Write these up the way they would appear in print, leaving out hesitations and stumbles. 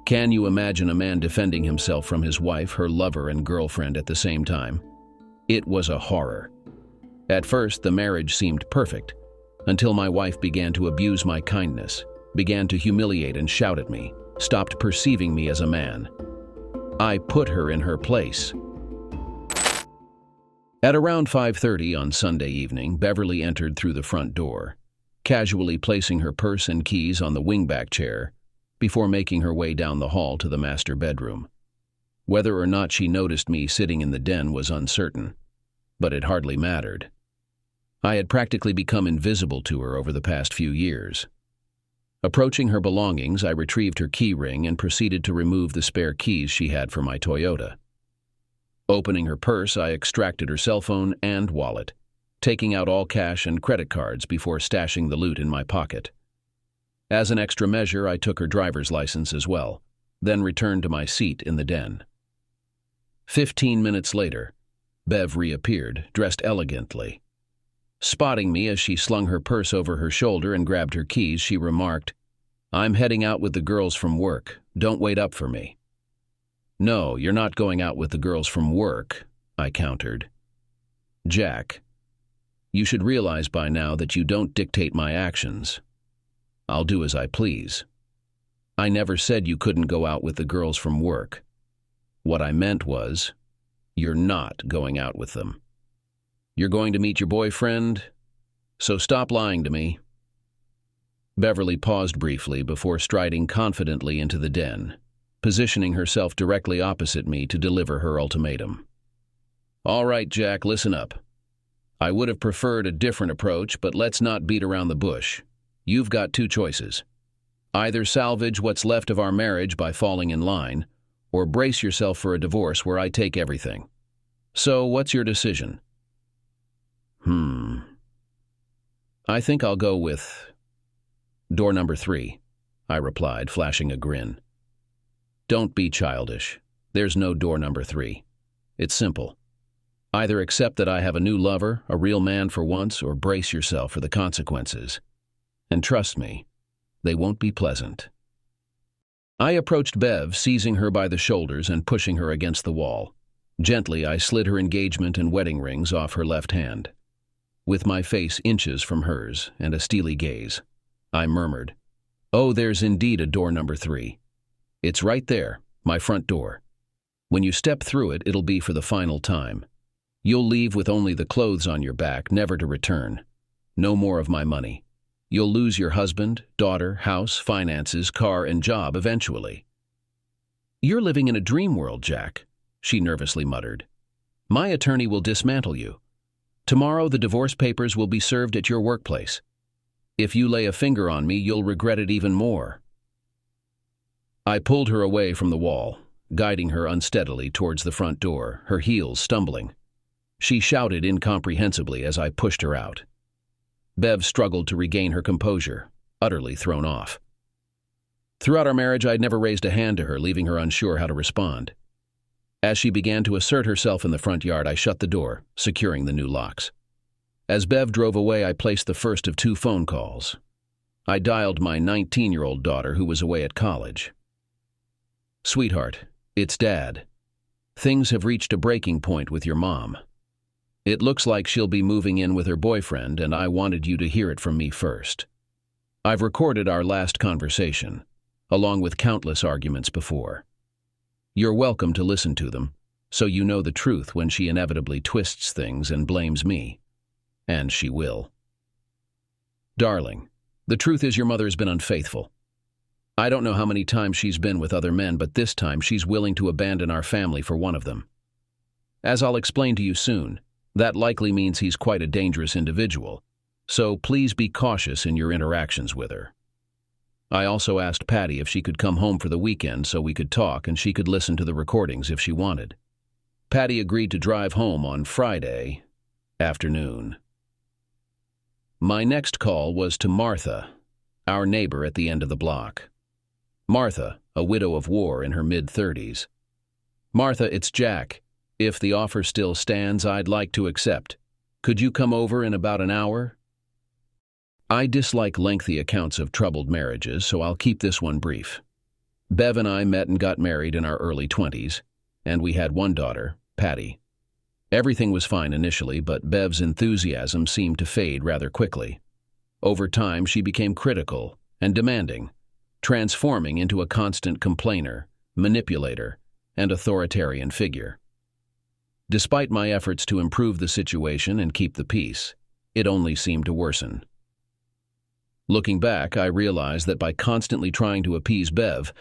Can you imagine a man defending himself from his wife, her lover, and girlfriend at the same time? It was a horror. At first, the marriage seemed perfect, until my wife began to abuse my kindness, began to humiliate and shout at me, stopped perceiving me as a man. I put her in her place. At around 5:30 on Sunday evening, Beverly entered through the front door, casually placing her purse and keys on the wingback chair before making her way down the hall to the master bedroom. Whether or not she noticed me sitting in the den was uncertain, but it hardly mattered. I had practically become invisible to her over the past few years. Approaching her belongings, I retrieved her key ring and proceeded to remove the spare keys she had for my Toyota. Opening her purse, I extracted her cell phone and wallet, taking out all cash and credit cards before stashing the loot in my pocket. As an extra measure, I took her driver's license as well, then returned to my seat in the den. 15 minutes later, Bev reappeared, dressed elegantly. Spotting me as she slung her purse over her shoulder and grabbed her keys, she remarked, "I'm heading out with the girls from work. Don't wait up for me." "No, you're not going out with the girls from work," I countered. "Jack, you should realize by now that you don't dictate my actions. I'll do as I please. I never said you couldn't go out with the girls from work. What I meant was, you're not going out with them. You're going to meet your boyfriend, so stop lying to me." Beverly paused briefly before striding confidently into the den, positioning herself directly opposite me to deliver her ultimatum. "All right, Jack, listen up. I would have preferred a different approach, but let's not beat around the bush. You've got two choices. Either salvage what's left of our marriage by falling in line, or brace yourself for a divorce where I take everything. So, what's your decision?" I think I'll go with door number 3, I replied, flashing a grin. "Don't be childish. There's no door number 3. It's simple. Either accept that I have a new lover, a real man for once, or brace yourself for the consequences. And trust me, they won't be pleasant." I approached Bev, seizing her by the shoulders and pushing her against the wall. Gently, I slid her engagement and wedding rings off her left hand. With my face inches from hers and a steely gaze, I murmured, "Oh, there's indeed a door number 3. It's right there, my front door. When you step through it, it'll be for the final time. You'll leave with only the clothes on your back, never to return. No more of my money. You'll lose your husband, daughter, house, finances, car, and job eventually." "You're living in a dream world, Jack," she nervously muttered. "My attorney will dismantle you. Tomorrow the divorce papers will be served at your workplace. If you lay a finger on me, you'll regret it even more." I pulled her away from the wall, guiding her unsteadily towards the front door, her heels stumbling. She shouted incomprehensibly as I pushed her out. Bev struggled to regain her composure, utterly thrown off. Throughout our marriage, I'd never raised a hand to her, leaving her unsure how to respond. As she began to assert herself in the front yard, I shut the door, securing the new locks. As Bev drove away, I placed the first of 2 phone calls. I dialed my 19-year-old daughter, who was away at college. "Sweetheart, it's Dad. Things have reached a breaking point with your mom. It looks like she'll be moving in with her boyfriend, and I wanted you to hear it from me first. I've recorded our last conversation, along with countless arguments before. You're welcome to listen to them, so you know the truth when she inevitably twists things and blames me. And she will. Darling, the truth is your mother has been unfaithful. I don't know how many times she's been with other men, but this time she's willing to abandon our family for one of them. As I'll explain to you soon, that likely means he's quite a dangerous individual, so please be cautious in your interactions with her. I also asked Patty if she could come home for the weekend so we could talk and she could listen to the recordings if she wanted. Patty agreed to drive home on Friday afternoon. My next call was to Martha, our neighbor at the end of the block. Martha, a widow of war in her mid-30s. "Martha, it's Jack. If the offer still stands, I'd like to accept. Could you come over in about an hour?" I dislike lengthy accounts of troubled marriages, so I'll keep this one brief. Bev and I met and got married in our early 20s, and we had one daughter, Patty. Everything was fine initially, but Bev's enthusiasm seemed to fade rather quickly. Over time, she became critical and demanding, transforming into a constant complainer, manipulator, and authoritarian figure. Despite my efforts to improve the situation and keep the peace, it only seemed to worsen. Looking back, I realized that by constantly trying to appease Bev,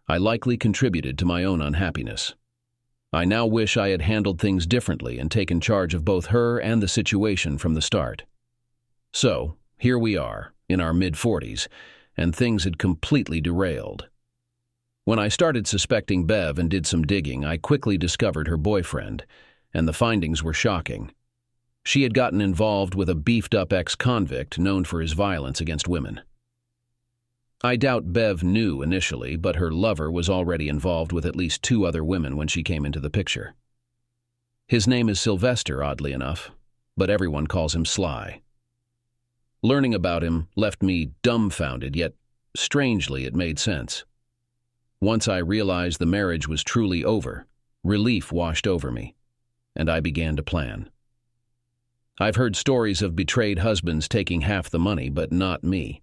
I likely contributed to my own unhappiness. I now wish I had handled things differently and taken charge of both her and the situation from the start. So, here we are, in our mid-40s, and things had completely derailed. When I started suspecting Bev and did some digging, I quickly discovered her boyfriend, and the findings were shocking. She had gotten involved with a beefed-up ex-convict known for his violence against women. I doubt Bev knew initially, but her lover was already involved with at least 2 other women when she came into the picture. His name is Sylvester, oddly enough, but everyone calls him Sly. Learning about him left me dumbfounded, yet strangely it made sense. Once I realized the marriage was truly over, relief washed over me, and I began to plan. I've heard stories of betrayed husbands taking half the money, but not me.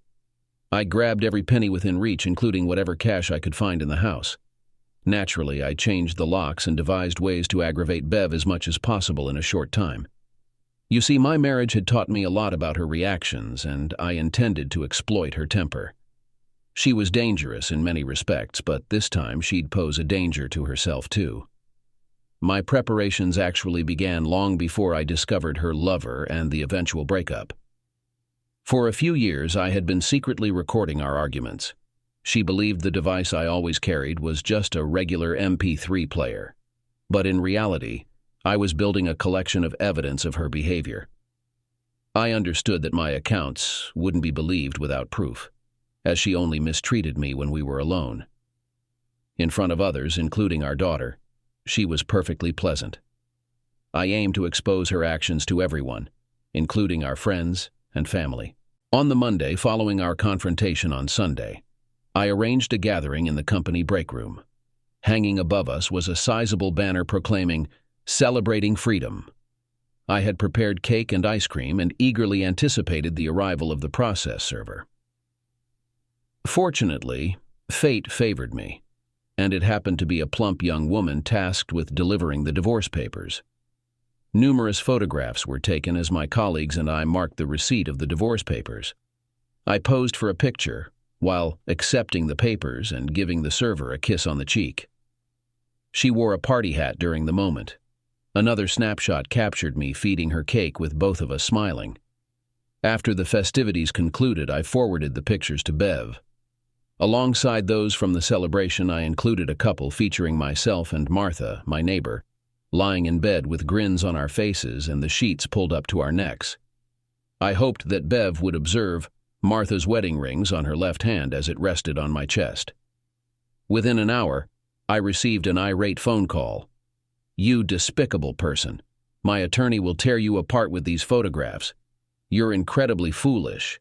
I grabbed every penny within reach, including whatever cash I could find in the house. Naturally, I changed the locks and devised ways to aggravate Bev as much as possible in a short time. You see, my marriage had taught me a lot about her reactions, and I intended to exploit her temper. She was dangerous in many respects, but this time she'd pose a danger to herself too. My preparations actually began long before I discovered her lover and the eventual breakup. For a few years, I had been secretly recording our arguments. She believed the device I always carried was just a regular MP3 player. But in reality, I was building a collection of evidence of her behavior. I understood that my accounts wouldn't be believed without proof, as she only mistreated me when we were alone. In front of others, including our daughter, she was perfectly pleasant. I aimed to expose her actions to everyone, including our friends and family. On the Monday following our confrontation on Sunday, I arranged a gathering in the company break room. Hanging above us was a sizable banner proclaiming, "Celebrating Freedom." I had prepared cake and ice cream and eagerly anticipated the arrival of the process server. Fortunately, fate favored me, and it happened to be a plump young woman tasked with delivering the divorce papers. Numerous photographs were taken as my colleagues and I marked the receipt of the divorce papers. I posed for a picture while accepting the papers and giving the server a kiss on the cheek. She wore a party hat during the moment. Another snapshot captured me feeding her cake with both of us smiling. After the festivities concluded, I forwarded the pictures to Bev. Alongside those from the celebration, I included a couple featuring myself and Martha, my neighbor, lying in bed with grins on our faces and the sheets pulled up to our necks. I hoped that Bev would observe Martha's wedding rings on her left hand as it rested on my chest. Within an hour, I received an irate phone call. "You despicable person. My attorney will tear you apart with these photographs. You're incredibly foolish."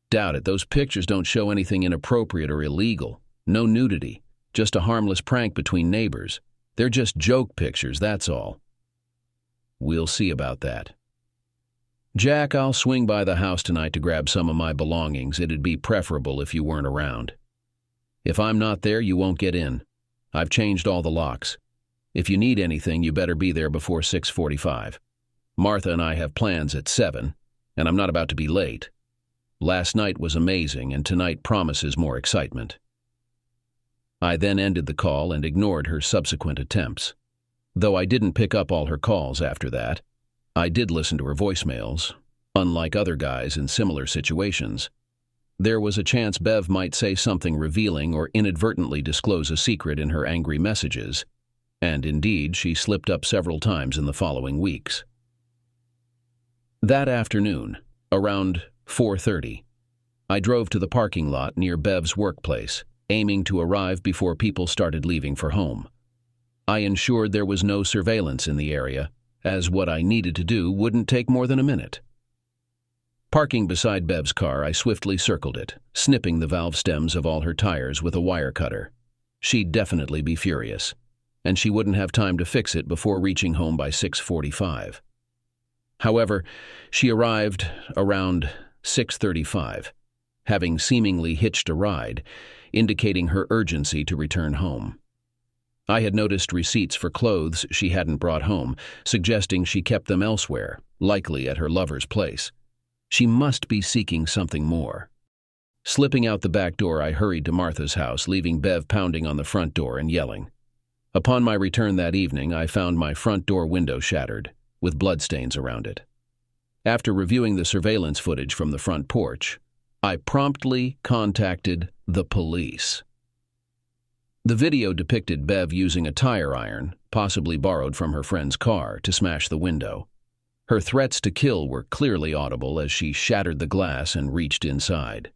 Doubt it, those pictures don't show anything inappropriate or illegal. No nudity, just a harmless prank between neighbors. They're just joke pictures, that's all. We'll see about that. Jack, I'll swing by the house tonight to grab some of my belongings. It'd be preferable if you weren't around. If I'm not there, you won't get in. I've changed all the locks. If you need anything, you better be there before 6:45. Martha and I have plans at 7, and I'm not about to be late. Last night was amazing, and tonight promises more excitement. I then ended the call and ignored her subsequent attempts. Though I didn't pick up all her calls after that, I did listen to her voicemails. Unlike other guys in similar situations, there was a chance Bev might say something revealing or inadvertently disclose a secret in her angry messages, and indeed she slipped up several times in the following weeks. That afternoon, around 4:30, I drove to the parking lot near Bev's workplace, aiming to arrive before people started leaving for home. I ensured there was no surveillance in the area, as what I needed to do wouldn't take more than a minute. Parking beside Bev's car, I swiftly circled it, snipping the valve stems of all her tires with a wire cutter. She'd definitely be furious, and she wouldn't have time to fix it before reaching home by 6:45. However, she arrived around 6:35, having seemingly hitched a ride, indicating her urgency to return home. I had noticed receipts for clothes she hadn't brought home, suggesting she kept them elsewhere, likely at her lover's place. She must be seeking something more. Slipping out the back door, I hurried to Martha's house, leaving Bev pounding on the front door and yelling. Upon my return that evening, I found my front door window shattered, with bloodstains around it. After reviewing the surveillance footage from the front porch, I promptly contacted the police. The video depicted Bev using a tire iron, possibly borrowed from her friend's car, to smash the window. Her threats to kill were clearly audible as she shattered the glass and reached inside.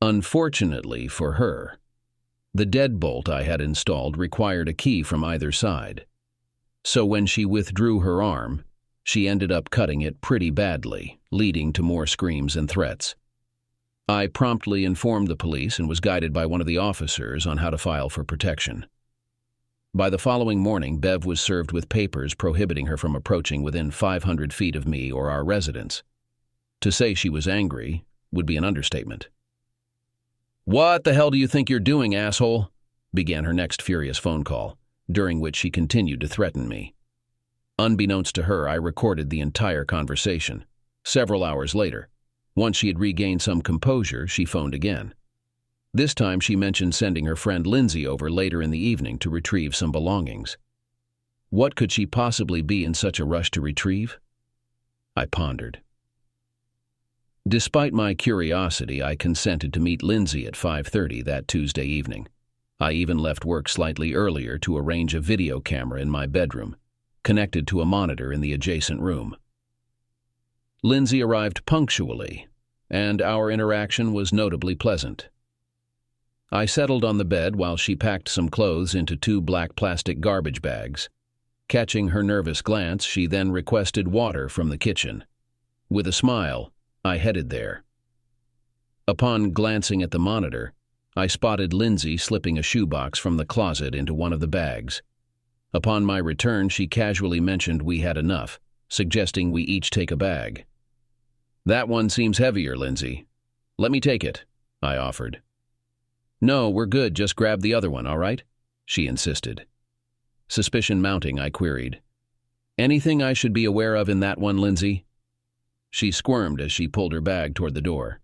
Unfortunately for her, the deadbolt I had installed required a key from either side. So when she withdrew her arm, she ended up cutting it pretty badly, leading to more screams and threats. I promptly informed the police and was guided by one of the officers on how to file for protection. By the following morning, Bev was served with papers prohibiting her from approaching within 500 feet of me or our residence. To say she was angry would be an understatement. "What the hell do you think you're doing, asshole?" began her next furious phone call, during which she continued to threaten me. Unbeknownst to her, I recorded the entire conversation. Several hours later, once she had regained some composure, she phoned again. This time she mentioned sending her friend Lindsay over later in the evening to retrieve some belongings. What could she possibly be in such a rush to retrieve? I pondered. Despite my curiosity, I consented to meet Lindsay at 5:30 that Tuesday evening. I even left work slightly earlier to arrange a video camera in my bedroom, connected to a monitor in the adjacent room. Lindsay arrived punctually, and our interaction was notably pleasant. I settled on the bed while she packed some clothes into 2 black plastic garbage bags. Catching her nervous glance, she then requested water from the kitchen. With a smile, I headed there. Upon glancing at the monitor, I spotted Lindsay slipping a shoebox from the closet into one of the bags. Upon my return, she casually mentioned we had enough, suggesting we each take a bag. "That one seems heavier, Lindsay. Let me take it," I offered. "No, we're good, just grab the other one, all right?" she insisted. Suspicion mounting, I queried, "Anything I should be aware of in that one, Lindsay?" She squirmed as she pulled her bag toward the door.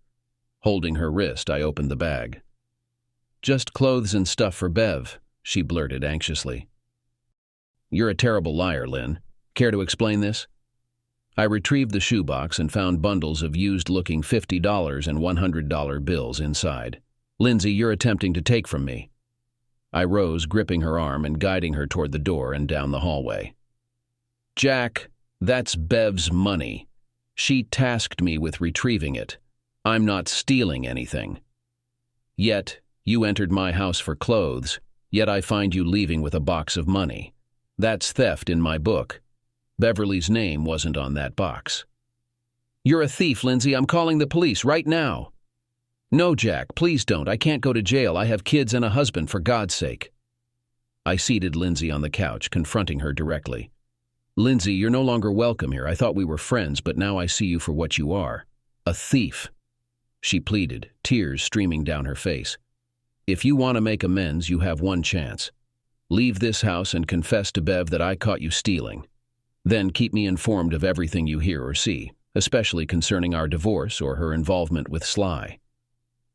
Holding her wrist, I opened the bag. "Just clothes and stuff for Bev," she blurted anxiously. "You're a terrible liar, Lynn. Care to explain this?" I retrieved the shoebox and found bundles of used-looking $50 and $100 bills inside. "Lindsay, you're attempting to take from me." I rose, gripping her arm and guiding her toward the door and down the hallway. "Jack, that's Bev's money. She tasked me with retrieving it. I'm not stealing anything. Yet, you entered my house for clothes, yet I find you leaving with a box of money. That's theft in my book. Beverly's name wasn't on that box." "You're a thief, Lindsay. I'm calling the police right now." "No, Jack, please don't. I can't go to jail. I have kids and a husband, for God's sake." I seated Lindsay on the couch, confronting her directly. "Lindsay, you're no longer welcome here. I thought we were friends, but now I see you for what you are. A thief," she pleaded, tears streaming down her face. "If you want to make amends, you have one chance. Leave this house and confess to Bev that I caught you stealing. Then keep me informed of everything you hear or see, especially concerning our divorce or her involvement with Sly.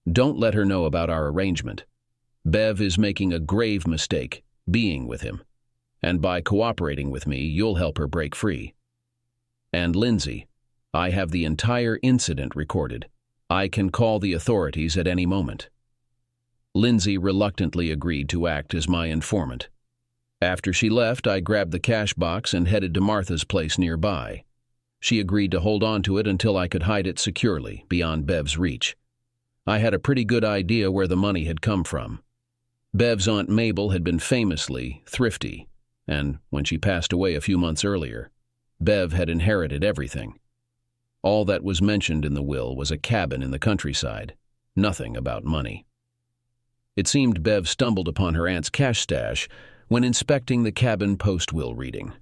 Don't let her know about our arrangement. Bev is making a grave mistake being with him, and by cooperating with me, you'll help her break free. And Lindsay, I have the entire incident recorded. I can call the authorities at any moment." Lindsay reluctantly agreed to act as my informant. After she left, I grabbed the cash box and headed to Martha's place nearby. She agreed to hold on to it until I could hide it securely, beyond Bev's reach. I had a pretty good idea where the money had come from. Bev's Aunt Mabel had been famously thrifty, and when she passed away a few months earlier, Bev had inherited everything. All that was mentioned in the will was a cabin in the countryside, nothing about money. It seemed Bev stumbled upon her aunt's cash stash when inspecting the cabin post-will reading.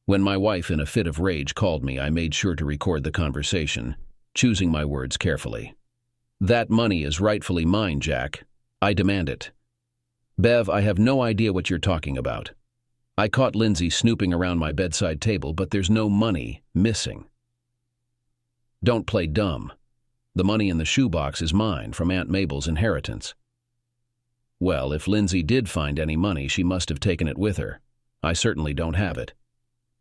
When my wife, in a fit of rage, called me, I made sure to record the conversation, choosing my words carefully. "That money is rightfully mine, Jack. I demand it." "Bev, I have no idea what you're talking about. I caught Lindsay snooping around my bedside table, but there's no money missing." "Don't play dumb. The money in the shoebox is mine from Aunt Mabel's inheritance." "Well, if Lindsay did find any money, she must have taken it with her. I certainly don't have it.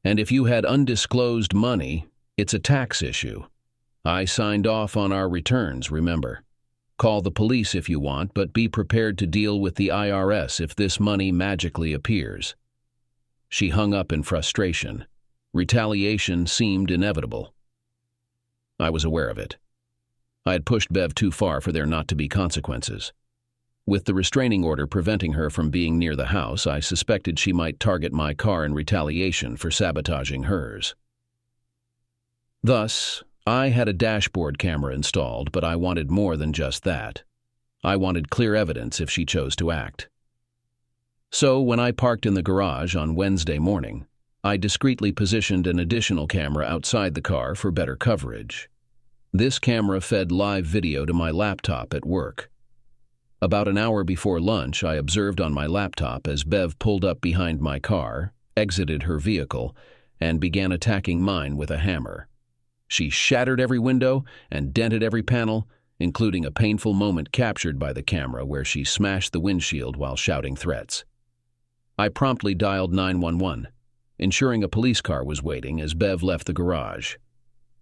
And if you had undisclosed money, it's a tax issue. I signed off on our returns, remember. Call the police if you want, but be prepared to deal with the IRS if this money magically appears." She hung up in frustration. Retaliation seemed inevitable. I was aware of it. I had pushed Bev too far for there not to be consequences. With the restraining order preventing her from being near the house, I suspected she might target my car in retaliation for sabotaging hers. Thus, I had a dashboard camera installed, but I wanted more than just that. I wanted clear evidence if she chose to act. So, when I parked in the garage on Wednesday morning, I discreetly positioned an additional camera outside the car for better coverage. This camera fed live video to my laptop at work. About an hour before lunch, I observed on my laptop as Bev pulled up behind my car, exited her vehicle, and began attacking mine with a hammer. She shattered every window and dented every panel, including a painful moment captured by the camera where she smashed the windshield while shouting threats. I promptly dialed 911, ensuring a police car was waiting as Bev left the garage.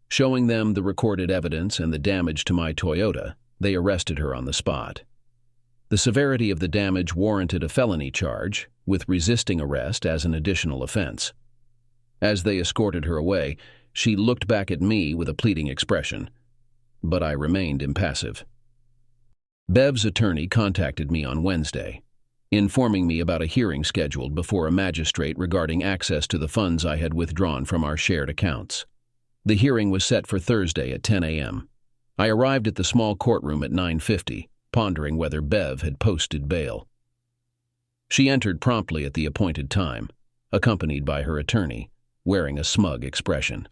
Showing them the recorded evidence and the damage to my Toyota, they arrested her on the spot. The severity of the damage warranted a felony charge, with resisting arrest as an additional offense. As they escorted her away, she looked back at me with a pleading expression, but I remained impassive. Bev's attorney contacted me on Wednesday, informing me about a hearing scheduled before a magistrate regarding access to the funds I had withdrawn from our shared accounts. The hearing was set for Thursday at 10 a.m. I arrived at the small courtroom at 9:50, pondering whether Bev had posted bail. She entered promptly at the appointed time, accompanied by her attorney, wearing a smug expression.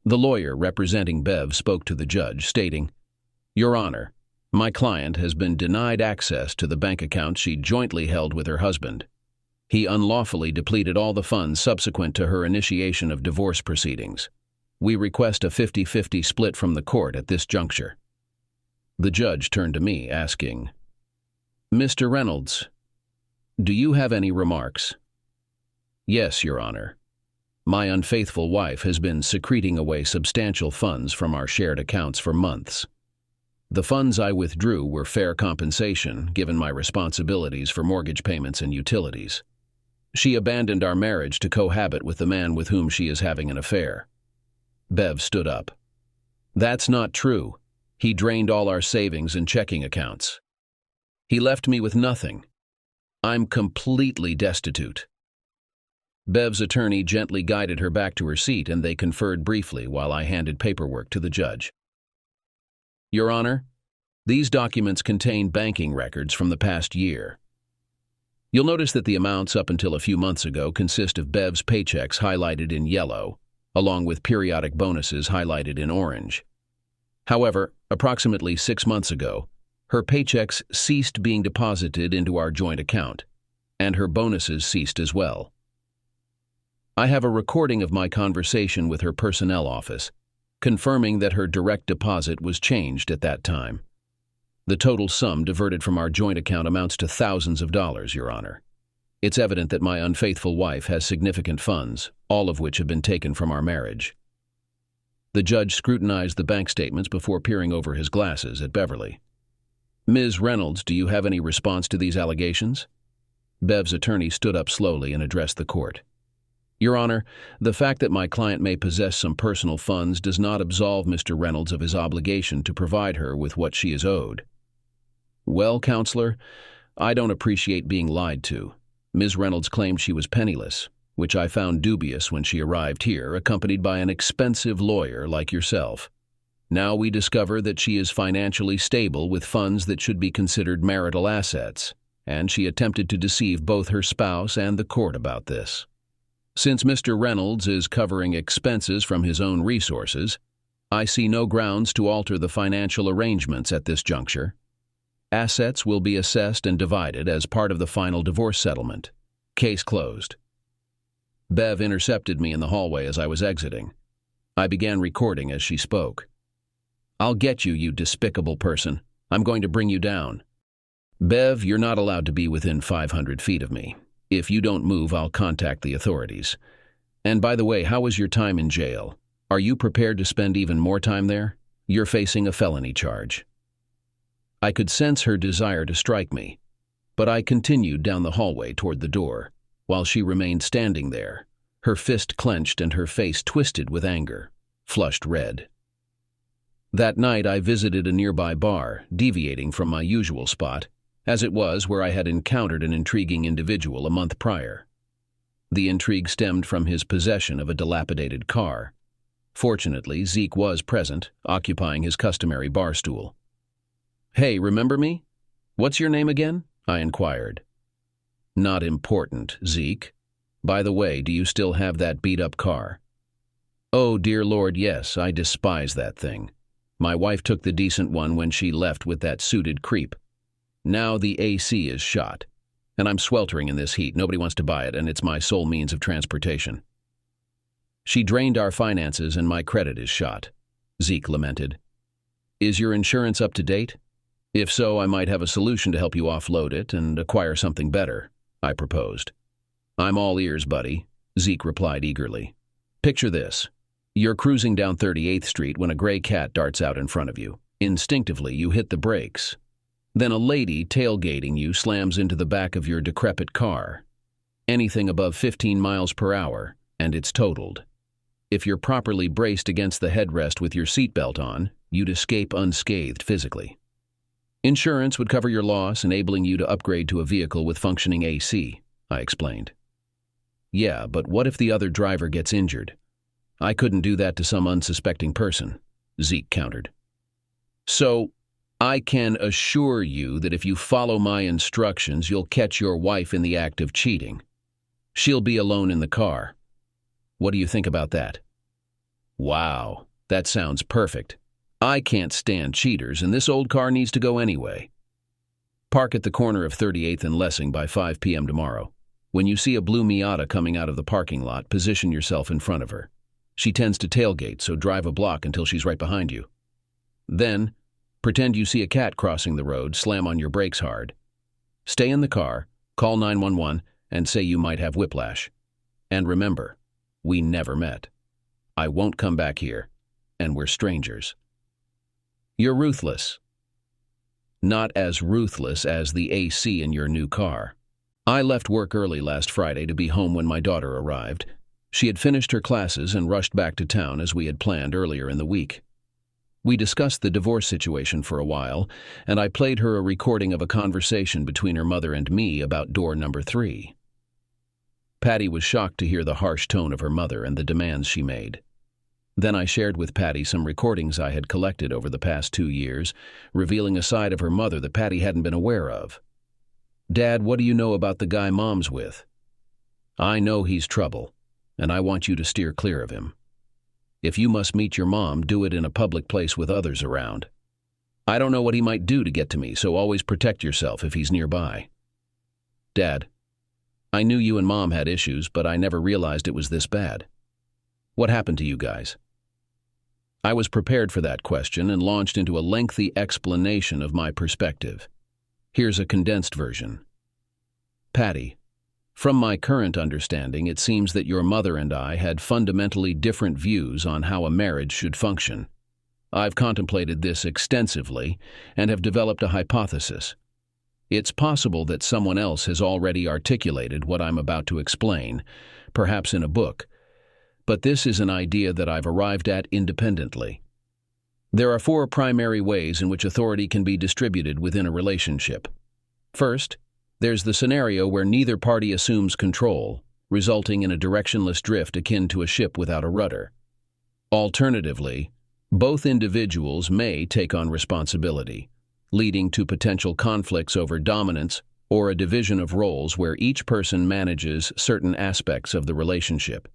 The lawyer representing Bev spoke to the judge, stating, "Your Honor, my client has been denied access to the bank account she jointly held with her husband. He unlawfully depleted all the funds subsequent to her initiation of divorce proceedings. We request a 50-50 split from the court at this juncture." The judge turned to me, asking, "Mr. Reynolds, do you have any remarks?" "Yes, Your Honor. My unfaithful wife has been secreting away substantial funds from our shared accounts for months. The funds I withdrew were fair compensation, given my responsibilities for mortgage payments and utilities. She abandoned our marriage to cohabit with the man with whom she is having an affair." Bev stood up. "That's not true. He drained all our savings and checking accounts. He left me with nothing. I'm completely destitute." Bev's attorney gently guided her back to her seat, and they conferred briefly while I handed paperwork to the judge. "Your Honor, these documents contain banking records from the past year. You'll notice that the amounts up until a few months ago consist of Bev's paychecks highlighted in yellow, along with periodic bonuses highlighted in orange. However, approximately 6 months ago, her paychecks ceased being deposited into our joint account, and her bonuses ceased as well. I have a recording of my conversation with her personnel office, confirming that her direct deposit was changed at that time. The total sum diverted from our joint account amounts to thousands of dollars, Your Honor. It's evident that my unfaithful wife has significant funds, all of which have been taken from our marriage." The judge scrutinized the bank statements before peering over his glasses at Beverly. "Ms. Reynolds, do you have any response to these allegations?" Bev's attorney stood up slowly and addressed the court. "Your Honor, the fact that my client may possess some personal funds does not absolve Mr. Reynolds of his obligation to provide her with what she is owed." "Well, Counselor, I don't appreciate being lied to. Ms. Reynolds claimed she was penniless, which I found dubious when she arrived here, accompanied by an expensive lawyer like yourself. Now we discover that she is financially stable with funds that should be considered marital assets, and she attempted to deceive both her spouse and the court about this. Since Mr. Reynolds is covering expenses from his own resources, I see no grounds to alter the financial arrangements at this juncture. Assets will be assessed and divided as part of the final divorce settlement. Case closed. Bev intercepted me in the hallway as I was exiting. I began recording as she spoke. "I'll get you, you despicable person. I'm going to bring you down. Bev, you're not allowed to be within 500 feet of me. If you don't move, I'll contact the authorities. And by the way, how was your time in jail? Are you prepared to spend even more time there? You're facing a felony charge." I could sense her desire to strike me, but I continued down the hallway toward the door, while she remained standing there, her fist clenched and her face twisted with anger, flushed red. That night I visited a nearby bar, deviating from my usual spot, as it was where I had encountered an intriguing individual a month prior. The intrigue stemmed from his possession of a dilapidated car. Fortunately, Zeke was present, occupying his customary bar stool. "Hey, remember me? What's your name again?" I inquired. "Not important, Zeke. By the way, do you still have that beat-up car?" "Oh, dear Lord, yes, I despise that thing. My wife took the decent one when she left with that suited creep. Now the AC is shot, and I'm sweltering in this heat. Nobody wants to buy it, and it's my sole means of transportation." "She drained our finances and my credit is shot," Zeke lamented. "Is your insurance up to date? If so, I might have a solution to help you offload it and acquire something better," I proposed. "I'm all ears, buddy," Zeke replied eagerly. "Picture this. You're cruising down 38th Street when a gray cat darts out in front of you. Instinctively, you hit the brakes. Then a lady tailgating you slams into the back of your decrepit car. Anything above 15 miles per hour, and it's totaled. If you're properly braced against the headrest with your seatbelt on, you'd escape unscathed physically. Insurance would cover your loss, enabling you to upgrade to a vehicle with functioning AC, I explained. "Yeah, but what if the other driver gets injured? I couldn't do that to some unsuspecting person," Zeke countered. "So, I can assure you that if you follow my instructions, you'll catch your wife in the act of cheating. She'll be alone in the car. What do you think about that?" "Wow, that sounds perfect. I can't stand cheaters, and this old car needs to go anyway. Park at the corner of 38th and Lessing by 5 p.m. tomorrow. When you see a blue Miata coming out of the parking lot, position yourself in front of her. She tends to tailgate, so drive a block until she's right behind you. Then, pretend you see a cat crossing the road, slam on your brakes hard. Stay in the car, call 911, and say you might have whiplash. And remember, we never met. I won't come back here, and we're strangers." "You're ruthless." "Not as ruthless as the AC in your new car." I left work early last Friday to be home when my daughter arrived. She had finished her classes and rushed back to town as we had planned earlier in the week. We discussed the divorce situation for a while, and I played her a recording of a conversation between her mother and me about door number 3. Patty was shocked to hear the harsh tone of her mother and the demands she made. Then I shared with Patty some recordings I had collected over the past 2 years, revealing a side of her mother that Patty hadn't been aware of. "Dad, what do you know about the guy Mom's with?" "I know he's trouble, and I want you to steer clear of him. If you must meet your mom, do it in a public place with others around. I don't know what he might do to get to me, so always protect yourself if he's nearby." "Dad, I knew you and Mom had issues, but I never realized it was this bad. What happened to you guys?" I was prepared for that question and launched into a lengthy explanation of my perspective. Here's a condensed version. "Patty, from my current understanding, it seems that your mother and I had fundamentally different views on how a marriage should function. I've contemplated this extensively and have developed a hypothesis. It's possible that someone else has already articulated what I'm about to explain, perhaps in a book, but this is an idea that I've arrived at independently. There are 4 primary ways in which authority can be distributed within a relationship. First, there's the scenario where neither party assumes control, resulting in a directionless drift akin to a ship without a rudder. Alternatively, Both individuals may take on responsibility, leading to potential conflicts over dominance or a division of roles where each person manages certain aspects of the relationship.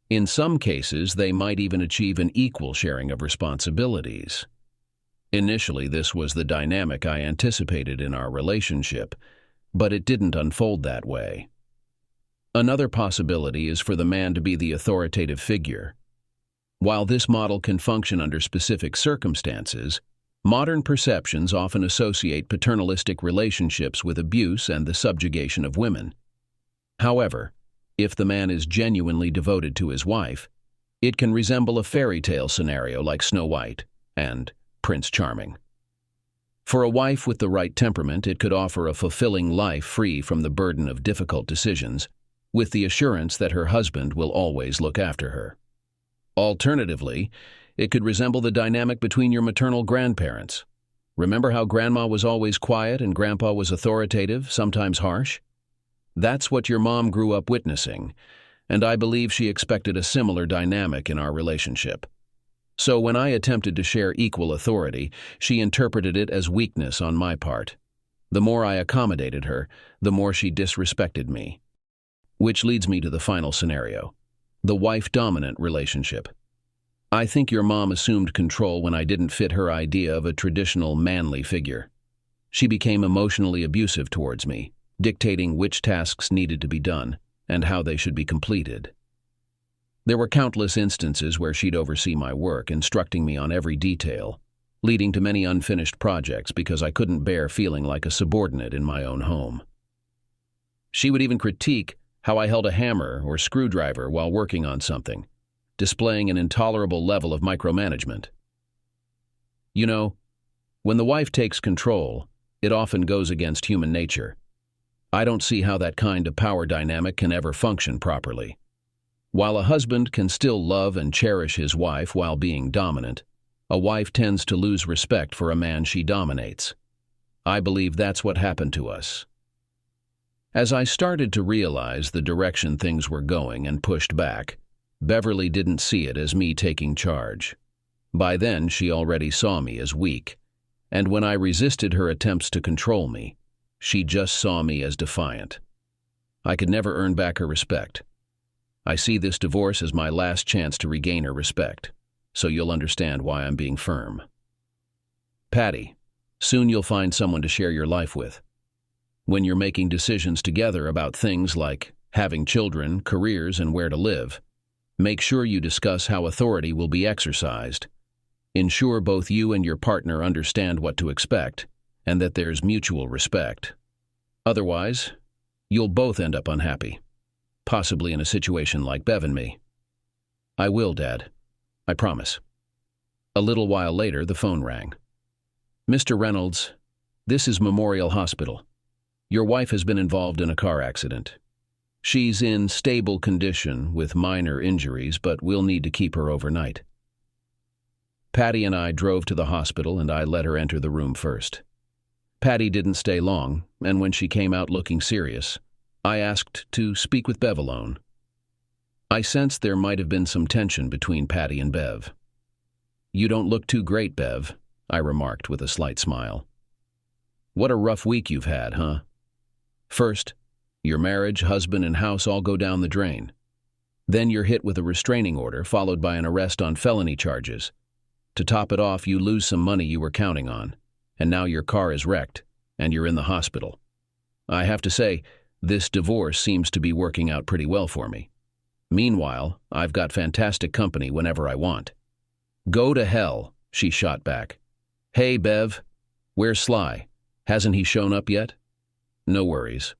In some cases, they might even achieve an equal sharing of responsibilities. Initially, this was the dynamic I anticipated in our relationship, but it didn't unfold that way. Another possibility is for the man to be the authoritative figure. While this model can function under specific circumstances, modern perceptions often associate paternalistic relationships with abuse and the subjugation of women. However, if the man is genuinely devoted to his wife, it can resemble a fairy tale scenario like Snow White and Prince Charming. For a wife with the right temperament, it could offer a fulfilling life free from the burden of difficult decisions, with the assurance that her husband will always look after her. Alternatively, it could resemble the dynamic between your maternal grandparents. Remember how grandma was always quiet and grandpa was authoritative, sometimes harsh? That's what your mom grew up witnessing, and I believe she expected a similar dynamic in our relationship. So when I attempted to share equal authority, she interpreted it as weakness on my part. The more I accommodated her, the more she disrespected me. Which leads me to the final scenario, the wife-dominant relationship. I think your mom assumed control when I didn't fit her idea of a traditional manly figure. She became emotionally abusive towards me, dictating which tasks needed to be done and how they should be completed. There were countless instances where she'd oversee my work, instructing me on every detail, leading to many unfinished projects because I couldn't bear feeling like a subordinate in my own home. She would even critique how I held a hammer or screwdriver while working on something, displaying an intolerable level of micromanagement. You know, when the wife takes control, it often goes against human nature. I don't see how that kind of power dynamic can ever function properly. While a husband can still love and cherish his wife while being dominant, a wife tends to lose respect for a man she dominates. I believe that's what happened to us. As I started to realize the direction things were going and pushed back, Beverly didn't see it as me taking charge. By then, she already saw me as weak, and when I resisted her attempts to control me, she just saw me as defiant. I could never earn back her respect. I see this divorce as my last chance to regain her respect, so you'll understand why I'm being firm. Patty, soon you'll find someone to share your life with. When you're making decisions together about things like having children, careers, and where to live, make sure you discuss how authority will be exercised. Ensure both you and your partner understand what to expect, and that there's mutual respect. Otherwise, you'll both end up unhappy, possibly in a situation like Bev and me. I will, Dad. I promise. A little while later, the phone rang. Mr. Reynolds, this is Memorial Hospital. Your wife has been involved in a car accident. She's in stable condition with minor injuries, but we'll need to keep her overnight. Patty and I drove to the hospital, and I let her enter the room first. Patty didn't stay long, and when she came out looking serious, I asked to speak with Bev alone. I sensed there might have been some tension between Patty and Bev. You don't look too great, Bev, I remarked with a slight smile. What a rough week you've had, huh? First, your marriage, husband, and house all go down the drain. Then you're hit with a restraining order, followed by an arrest on felony charges. To top it off, you lose some money you were counting on, and now your car is wrecked, and you're in the hospital. I have to say, this divorce seems to be working out pretty well for me. Meanwhile, I've got fantastic company whenever I want. Go to hell, she shot back. Hey, Bev, where's Sly? Hasn't he shown up yet? No worries.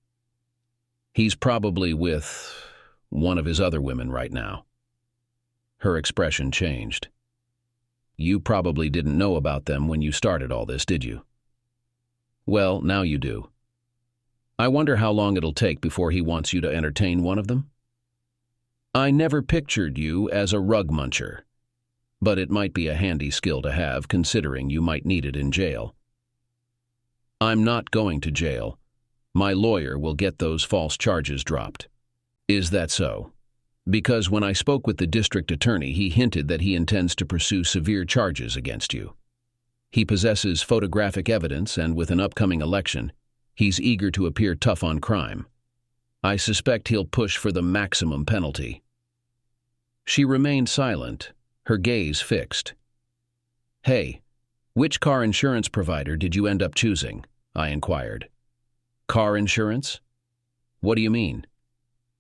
He's probably with one of his other women right now. Her expression changed. You probably didn't know about them when you started all this, did you? Well, now you do. I wonder how long it'll take before he wants you to entertain one of them? I never pictured you as a rug muncher, but it might be a handy skill to have considering you might need it in jail. I'm not going to jail. My lawyer will get those false charges dropped. Is that so? Because when I spoke with the district attorney, he hinted that he intends to pursue severe charges against you. He possesses photographic evidence, and with an upcoming election, he's eager to appear tough on crime. I suspect he'll push for the maximum penalty." She remained silent, her gaze fixed. "Hey, which car insurance provider did you end up choosing?" I inquired. "Car insurance? What do you mean?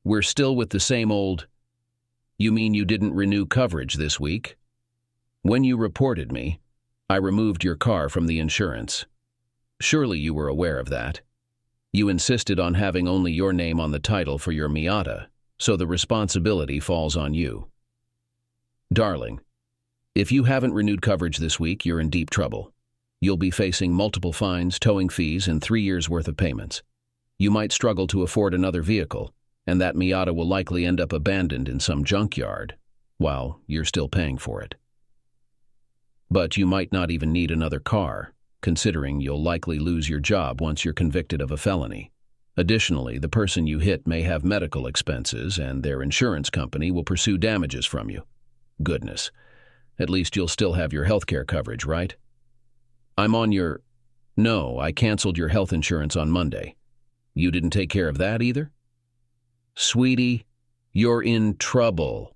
We're still with the same old—" "You mean you didn't renew coverage this week? When you reported me, I removed your car from the insurance. Surely you were aware of that. You insisted on having only your name on the title for your Miata, so the responsibility falls on you. Darling, if you haven't renewed coverage this week, you're in deep trouble. You'll be facing multiple fines, towing fees, and 3 years' worth of payments. You might struggle to afford another vehicle, and that Miata will likely end up abandoned in some junkyard, while you're still paying for it. But you might not even need another car, considering you'll likely lose your job once you're convicted of a felony. Additionally, the person you hit may have medical expenses, and their insurance company will pursue damages from you. Goodness. At least you'll still have your healthcare coverage, right? I'm on your... No, I canceled your health insurance on Monday. You didn't take care of that either? Sweetie, you're in trouble.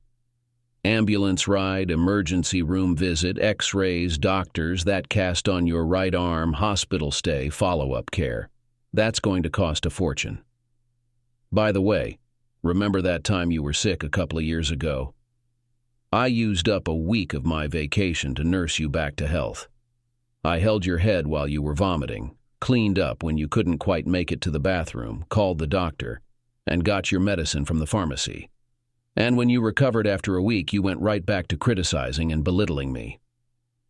Ambulance ride, emergency room visit, x-rays, doctors, that cast on your right arm, hospital stay, follow-up care. That's going to cost a fortune. By the way, remember that time you were sick a couple of years ago? I used up a week of my vacation to nurse you back to health. I held your head while you were vomiting, cleaned up when you couldn't quite make it to the bathroom, called the doctor, and got your medicine from the pharmacy. And when you recovered after a week, you went right back to criticizing and belittling me.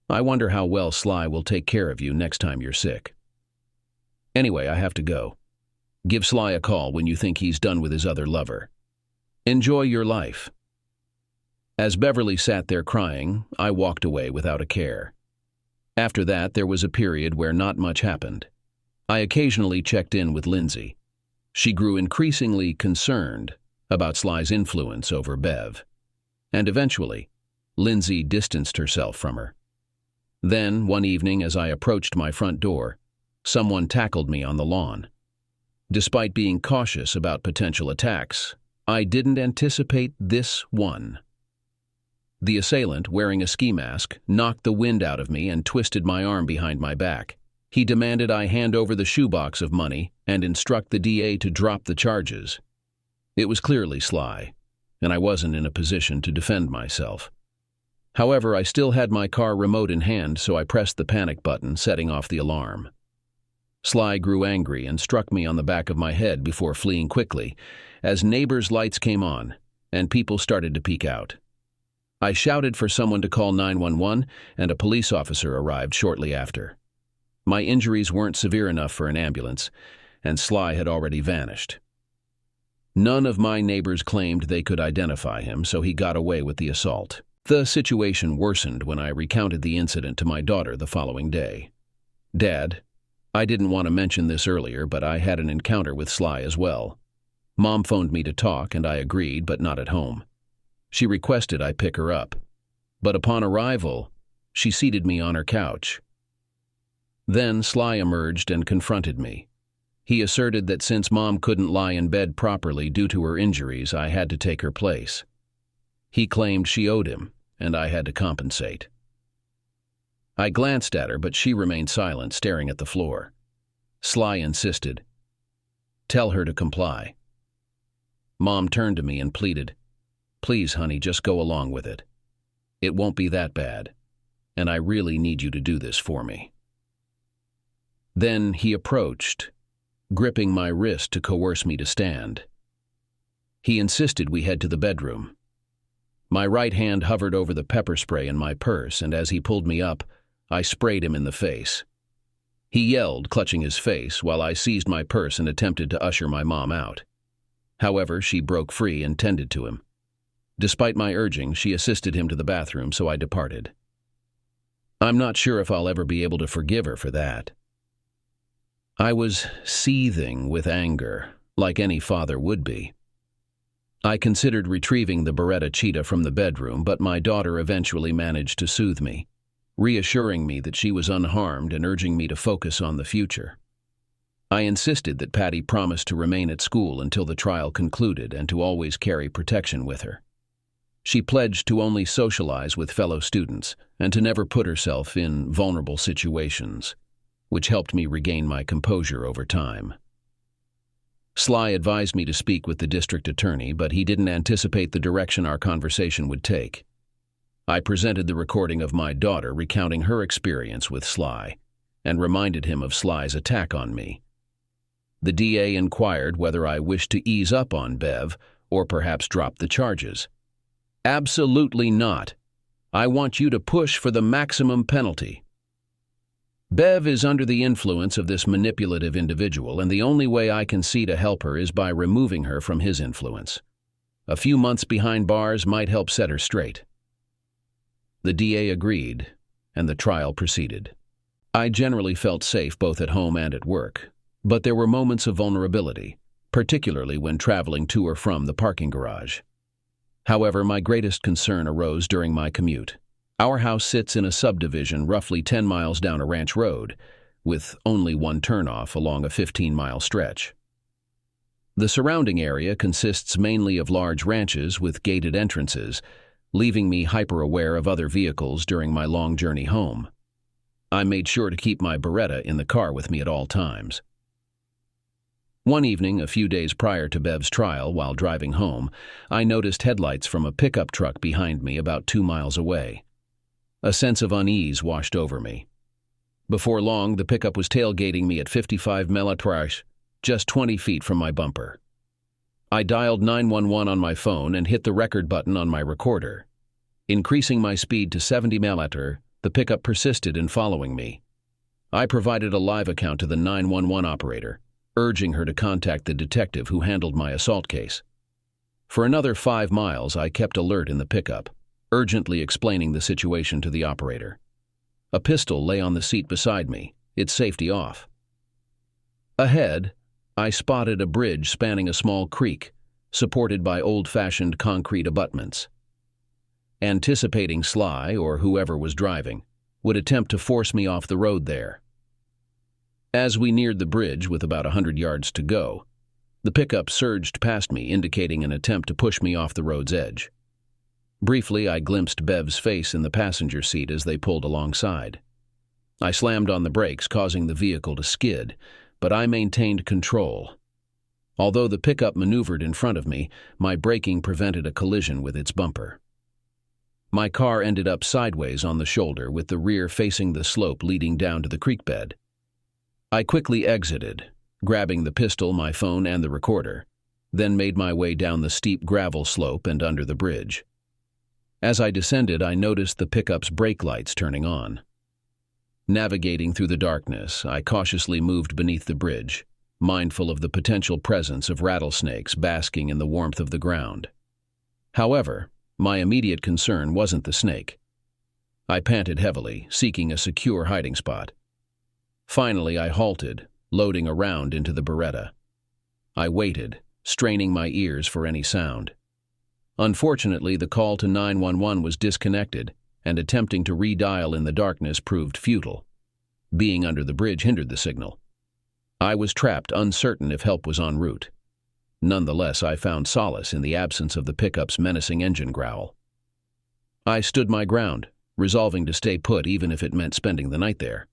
I wonder how well Sly will take care of you next time you're sick. Anyway, I have to go. Give Sly a call when you think he's done with his other lover. Enjoy your life." As Beverly sat there crying, I walked away without a care. After that, there was a period where not much happened. I occasionally checked in with Lindsay. She grew increasingly concerned about Sly's influence over Bev. And eventually, Lindsay distanced herself from her. Then, one evening as I approached my front door, someone tackled me on the lawn. Despite being cautious about potential attacks, I didn't anticipate this one. The assailant, wearing a ski mask, knocked the wind out of me and twisted my arm behind my back. He demanded I hand over the shoebox of money and instruct the DA to drop the charges. It was clearly Sly, and I wasn't in a position to defend myself. However, I still had my car remote in hand, so I pressed the panic button, setting off the alarm. Sly grew angry and struck me on the back of my head before fleeing quickly, as neighbors' lights came on and people started to peek out. I shouted for someone to call 911, and a police officer arrived shortly after. My injuries weren't severe enough for an ambulance, and Sly had already vanished. None of my neighbors claimed they could identify him, so he got away with the assault. The situation worsened when I recounted the incident to my daughter the following day. "Dad, I didn't want to mention this earlier, but I had an encounter with Sly as well. Mom phoned me to talk, and I agreed, but not at home. She requested I pick her up, but upon arrival, she seated me on her couch. Then Sly emerged and confronted me. He asserted that since Mom couldn't lie in bed properly due to her injuries, I had to take her place. He claimed she owed him, and I had to compensate. I glanced at her, but she remained silent, staring at the floor. Sly insisted. "Tell her to comply." Mom turned to me and pleaded, "Please, honey, just go along with it. It won't be that bad, and I really need you to do this for me." Then he approached, gripping my wrist to coerce me to stand. He insisted we head to the bedroom. My right hand hovered over the pepper spray in my purse, and as he pulled me up, I sprayed him in the face. He yelled, clutching his face, while I seized my purse and attempted to usher my mom out. However, she broke free and tended to him. Despite my urging, she assisted him to the bathroom, so I departed. I'm not sure if I'll ever be able to forgive her for that. I was seething with anger, like any father would be. I considered retrieving the Beretta cheetah from the bedroom, but my daughter eventually managed to soothe me, reassuring me that she was unharmed and urging me to focus on the future. I insisted that Patty promise to remain at school until the trial concluded and to always carry protection with her. She pledged to only socialize with fellow students and to never put herself in vulnerable situations, which helped me regain my composure over time. Sly advised me to speak with the district attorney, but he didn't anticipate the direction our conversation would take. I presented the recording of my daughter recounting her experience with Sly and reminded him of Sly's attack on me. The DA inquired whether I wished to ease up on Bev or perhaps drop the charges. "Absolutely not. I want you to push for the maximum penalty. Bev is under the influence of this manipulative individual, and the only way I can see to help her is by removing her from his influence. A few months behind bars might help set her straight." The DA agreed, and the trial proceeded. I generally felt safe both at home and at work, but there were moments of vulnerability, particularly when traveling to or from the parking garage. However, my greatest concern arose during my commute. Our house sits in a subdivision roughly 10 miles down a ranch road, with only one turnoff along a 15-mile stretch. The surrounding area consists mainly of large ranches with gated entrances, leaving me hyper-aware of other vehicles during my long journey home. I made sure to keep my Beretta in the car with me at all times. One evening, a few days prior to Bev's trial, while driving home, I noticed headlights from a pickup truck behind me about 2 miles away. A sense of unease washed over me. Before long, the pickup was tailgating me at 55 mph, just 20 feet from my bumper. I dialed 911 on my phone and hit the record button on my recorder. Increasing my speed to 70 mph, the pickup persisted in following me. I provided a live account to the 911 operator, urging her to contact the detective who handled my assault case. For another 5 miles, I kept alert in the pickup, urgently explaining the situation to the operator. A pistol lay on the seat beside me, its safety off. Ahead, I spotted a bridge spanning a small creek, supported by old-fashioned concrete abutments. Anticipating Sly, or whoever was driving, would attempt to force me off the road there. As we neared the bridge with about 100 yards to go, the pickup surged past me, indicating an attempt to push me off the road's edge. Briefly, I glimpsed Bev's face in the passenger seat as they pulled alongside. I slammed on the brakes, causing the vehicle to skid, but I maintained control. Although the pickup maneuvered in front of me, my braking prevented a collision with its bumper. My car ended up sideways on the shoulder, with the rear facing the slope leading down to the creek bed. I quickly exited, grabbing the pistol, my phone, and the recorder, then made my way down the steep gravel slope and under the bridge. As I descended, I noticed the pickup's brake lights turning on. Navigating through the darkness, I cautiously moved beneath the bridge, mindful of the potential presence of rattlesnakes basking in the warmth of the ground. However, my immediate concern wasn't the snake. I panted heavily, seeking a secure hiding spot. Finally, I halted, loading a round into the Beretta. I waited, straining my ears for any sound. Unfortunately, the call to 911 was disconnected, and attempting to redial in the darkness proved futile. Being under the bridge hindered the signal. I was trapped, uncertain if help was en route. Nonetheless, I found solace in the absence of the pickup's menacing engine growl. I stood my ground, resolving to stay put even if it meant spending the night there.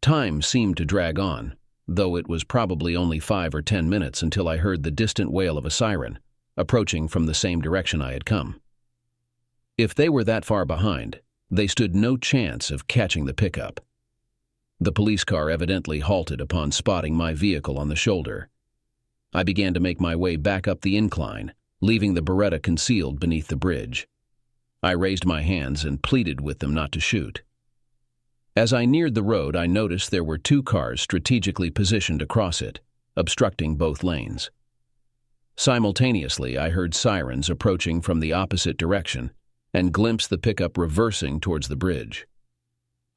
Time seemed to drag on, though it was probably only 5 or 10 minutes until I heard the distant wail of a siren, approaching from the same direction I had come. If they were that far behind, they stood no chance of catching the pickup. The police car evidently halted upon spotting my vehicle on the shoulder. I began to make my way back up the incline, leaving the Beretta concealed beneath the bridge. I raised my hands and pleaded with them not to shoot. As I neared the road, I noticed there were 2 cars strategically positioned across it, obstructing both lanes. Simultaneously, I heard sirens approaching from the opposite direction and glimpsed the pickup reversing towards the bridge.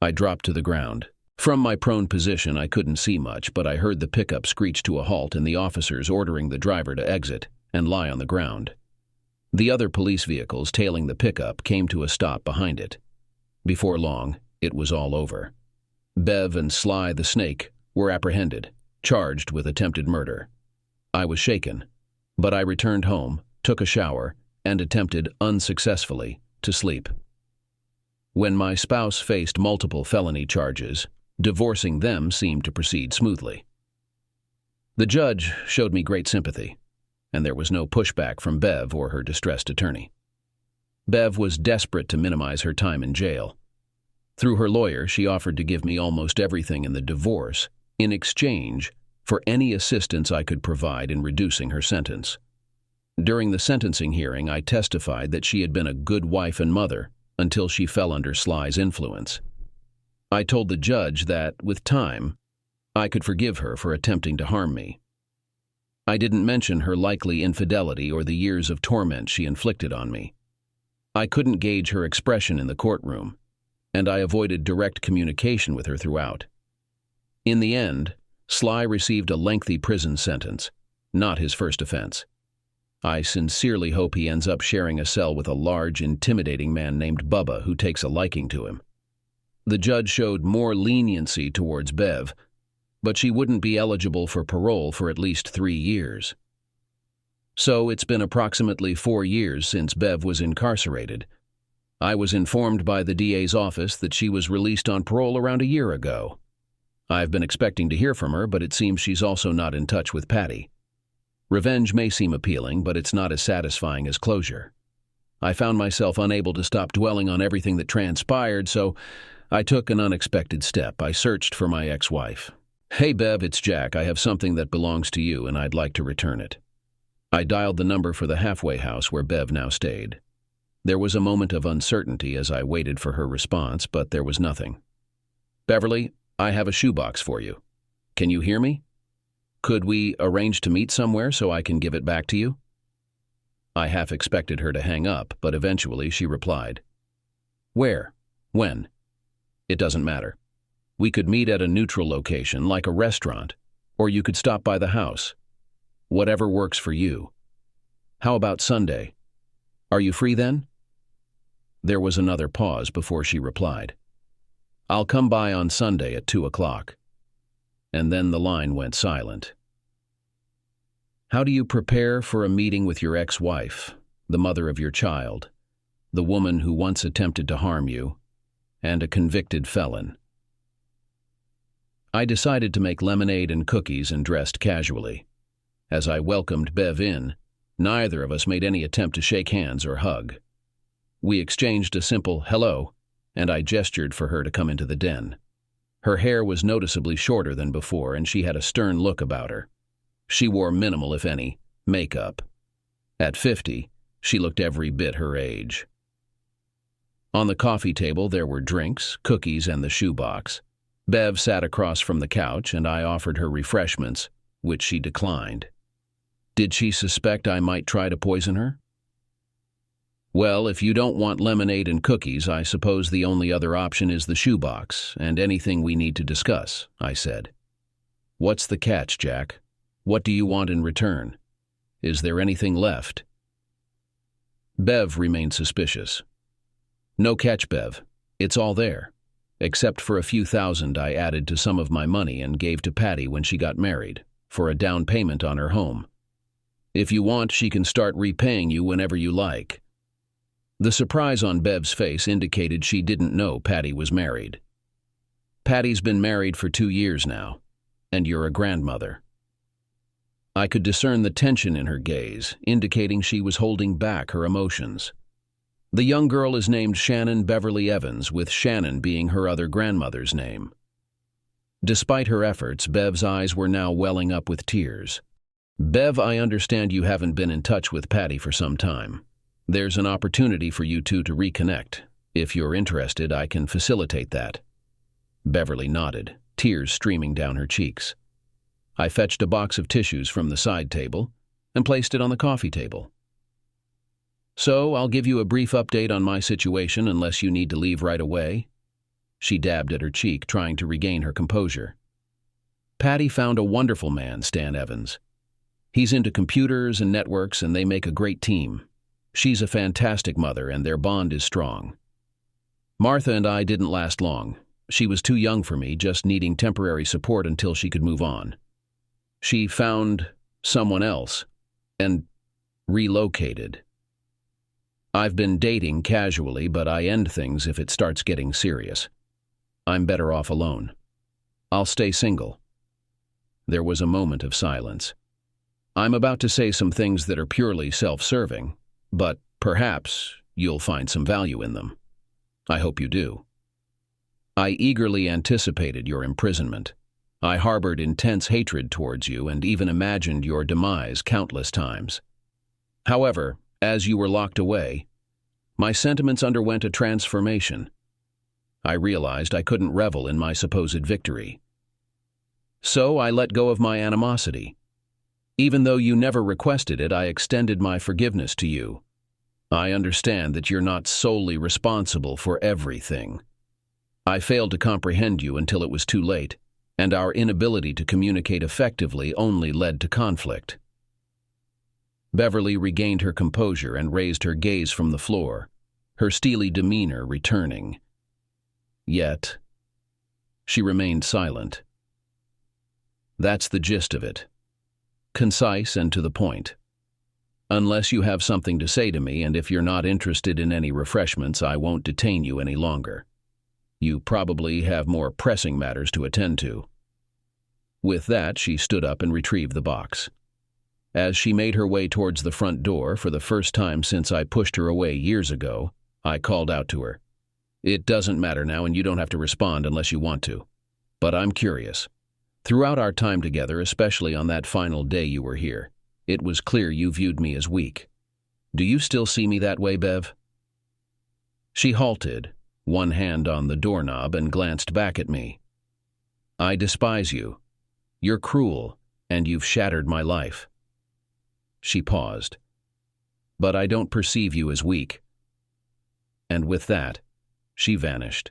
I dropped to the ground. From my prone position, I couldn't see much, but I heard the pickup screech to a halt and the officers ordering the driver to exit and lie on the ground. The other police vehicles tailing the pickup came to a stop behind it. Before long, it was all over. Bev and Sly the Snake were apprehended, charged with attempted murder. I was shaken, but I returned home, took a shower, and attempted unsuccessfully to sleep. When my spouse faced multiple felony charges, divorcing them seemed to proceed smoothly. The judge showed me great sympathy, and there was no pushback from Bev or her distressed attorney. Bev was desperate to minimize her time in jail. Through her lawyer, she offered to give me almost everything in the divorce in exchange for any assistance I could provide in reducing her sentence. During the sentencing hearing, I testified that she had been a good wife and mother until she fell under Sly's influence. I told the judge that, with time, I could forgive her for attempting to harm me. I didn't mention her likely infidelity or the years of torment she inflicted on me. I couldn't gauge her expression in the courtroom, and I avoided direct communication with her throughout. In the end, Sly received a lengthy prison sentence, not his first offense. I sincerely hope he ends up sharing a cell with a large, intimidating man named Bubba who takes a liking to him. The judge showed more leniency towards Bev, but she wouldn't be eligible for parole for at least 3 years. So it's been approximately 4 years since Bev was incarcerated. I was informed by the DA's office that she was released on parole around a year ago. I've been expecting to hear from her, but it seems she's also not in touch with Patty. Revenge may seem appealing, but it's not as satisfying as closure. I found myself unable to stop dwelling on everything that transpired, so I took an unexpected step. I searched for my ex-wife. "Hey Bev, it's Jack. I have something that belongs to you, and I'd like to return it." I dialed the number for the halfway house where Bev now stayed. There was a moment of uncertainty as I waited for her response, but there was nothing. "Beverly, I have a shoebox for you. Can you hear me? Could we arrange to meet somewhere so I can give it back to you?" I half expected her to hang up, but eventually she replied, "Where? When? It doesn't matter. We could meet at a neutral location, like a restaurant, or you could stop by the house. Whatever works for you. How about Sunday? Are you free then?" There was another pause before she replied, "I'll come by on Sunday at 2 o'clock. And then the line went silent. How do you prepare for a meeting with your ex-wife, the mother of your child, the woman who once attempted to harm you, and a convicted felon? I decided to make lemonade and cookies and dressed casually. As I welcomed Bev in, neither of us made any attempt to shake hands or hug. We exchanged a simple hello, and I gestured for her to come into the den. Her hair was noticeably shorter than before, and she had a stern look about her. She wore minimal, if any, makeup. At 50, she looked every bit her age. On the coffee table there were drinks, cookies, and the shoebox. Bev sat across from the couch, and I offered her refreshments, which she declined. Did she suspect I might try to poison her? "Well, if you don't want lemonade and cookies, I suppose the only other option is the shoebox and anything we need to discuss," I said. "What's the catch, Jack? What do you want in return? Is there anything left?" Bev remained suspicious. "No catch, Bev. It's all there, except for a few thousand I added to some of my money and gave to Patty when she got married, for a down payment on her home. If you want, she can start repaying you whenever you like." The surprise on Bev's face indicated she didn't know Patty was married. "Patty's been married for 2 years now, and you're a grandmother." I could discern the tension in her gaze, indicating she was holding back her emotions. The young girl is named Shannon Beverly Evans, with Shannon being her other grandmother's name. Despite her efforts, Bev's eyes were now welling up with tears. "Bev, I understand you haven't been in touch with Patty for some time. There's an opportunity for you two to reconnect. If you're interested, I can facilitate that." Beverly nodded, tears streaming down her cheeks. I fetched a box of tissues from the side table and placed it on the coffee table. "So I'll give you a brief update on my situation unless you need to leave right away." She dabbed at her cheek, trying to regain her composure. "Patty found a wonderful man, Stan Evans. He's into computers and networks, and they make a great team. She's a fantastic mother, and their bond is strong. Martha and I didn't last long. She was too young for me, just needing temporary support until she could move on. She found someone else and relocated. I've been dating casually, but I end things if it starts getting serious. I'm better off alone. I'll stay single. There was a moment of silence. I'm about to say some things that are purely self-serving, but perhaps you'll find some value in them. I hope you do. I eagerly anticipated your imprisonment. I harbored intense hatred towards you and even imagined your demise countless times. However, as you were locked away, my sentiments underwent a transformation. I realized I couldn't revel in my supposed victory. So I let go of my animosity. Even though you never requested it, I extended my forgiveness to you. I understand that you're not solely responsible for everything. I failed to comprehend you until it was too late, and our inability to communicate effectively only led to conflict. Beverly regained her composure and raised her gaze from the floor, her steely demeanor returning. Yet, she remained silent. That's the gist of it. Concise and to the point. Unless you have something to say to me, and if you're not interested in any refreshments, I won't detain you any longer. You probably have more pressing matters to attend to. With that, she stood up and retrieved the box. As she made her way towards the front door, for the first time since I pushed her away years ago, I called out to her. It doesn't matter now, and you don't have to respond unless you want to. But I'm curious. Throughout our time together, especially on that final day you were here, it was clear you viewed me as weak. Do you still see me that way, Bev? She halted, one hand on the doorknob, and glanced back at me. I despise you. You're cruel, and you've shattered my life. She paused. But I don't perceive you as weak. And with that, she vanished.